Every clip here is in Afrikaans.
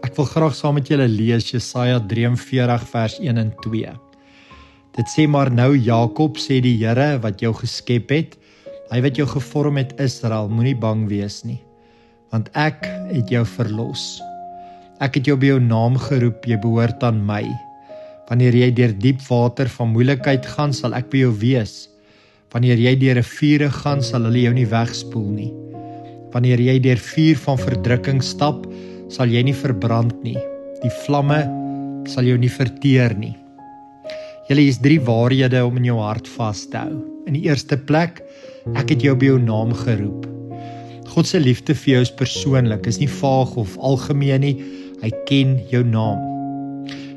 Ek wil graag saam met julle lees Jesaja 43 vers 1 en 2. Dit sê maar nou Jakob, sê die Here wat jou geskep het, hy wat jou gevorm het Israel, moenie bang wees nie, want ek het jou verlos. Ek het jou by jou naam geroep, jy behoort aan my. Wanneer jy deur diep water van moeilikheid gaan, sal ek by jou wees. Wanneer jy deur riviere gaan, sal hulle jou nie wegspoel nie. Wanneer jy deur vuur van verdrukking stap, sal jy nie verbrand nie. Die vlamme sal jou nie verteer nie. Julle is 3 waarhede om in jou hart vas te hou. In die eerste plek, ek het jou by jou naam geroep. God se liefde vir jou is persoonlik, is nie vaag of algemeen nie, hy ken jou naam.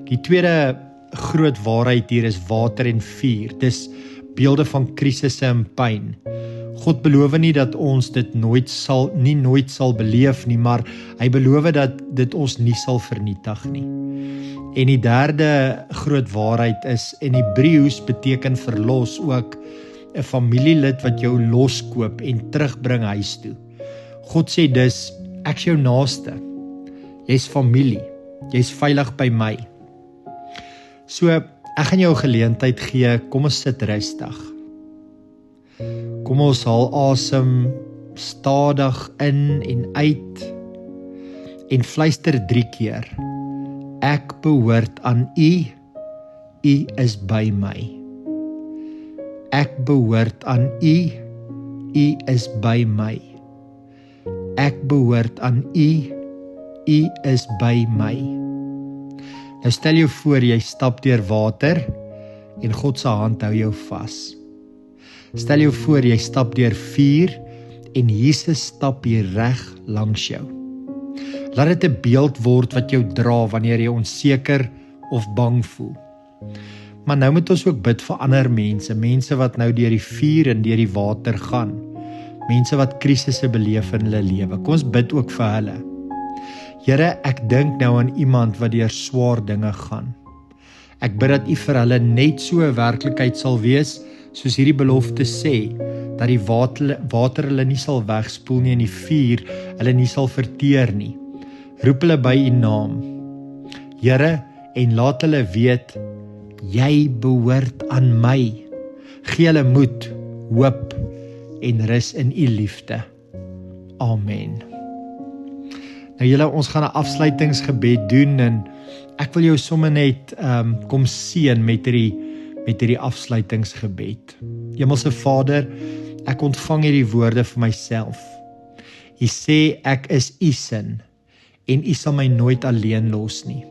Die tweede groot waarheid hier is water en vuur, dis beelde van krisisse en pyn. God beloof nie dat ons dit nooit sal beleef nie, maar hy beloof dat dit ons nie sal vernietig nie. En die derde groot waarheid is, en Hebreëus beteken verlos ook 'n familielid wat jou loskoop en terugbring huis toe. God sê dus, ek is jou naaste, jy's familie, jy's veilig by my. So, ek gaan jou 'n geleentheid gee, kom ons sit rustig. Kom ons haal asem stadig in en uit en fluister 3 keer. Ek behoort aan U, U is by my. Ek behoort aan U, U is by my. Ek behoort aan U, U is by my. Nou stel jou voor jy stap deur water en God se hand hou jou vas. Stel jou voor jy stap deur vuur en Jesus stap hier reg langs jou. Laat dit 'n beeld word wat jou dra wanneer jy onseker of bang voel. Maar nou moet ons ook bid vir ander mense wat nou deur die vuur en deur die water gaan. Mense wat krisisse beleef in hulle lewe. Kom ons bid ook vir hulle. Here, ek dink nou aan iemand wat deur swaar dinge gaan. Ek bid dat U vir hulle net so 'n werklikheid sal wees, soos hierdie belofte sê, dat die water hulle nie sal wegspoel nie en die vuur hulle nie sal verteer nie. Roep hulle by U naam, Here, en laat hulle weet, Jy behoort aan my. Gee hulle moed, hoop en rus in U liefde. Amen. Nou julle, ons gaan 'n afsluitingsgebed doen en ek wil jou sommer net kom seën met hierdie afsluitingsgebed. Hemelse Vader, ek ontvang hierdie woorde vir myself. U sê ek is U sin en U sal my nooit alleen los nie.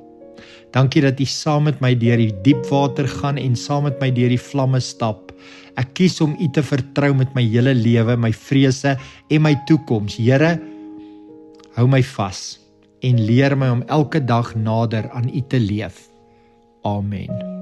Dankie dat U saam met my deur die diep water gaan en saam met my deur die vlamme stap. Ek kies om U te vertrou met my hele lewe, my vrese en my toekoms. Here, hou my vas en leer my om elke dag nader aan U te leef. Amen.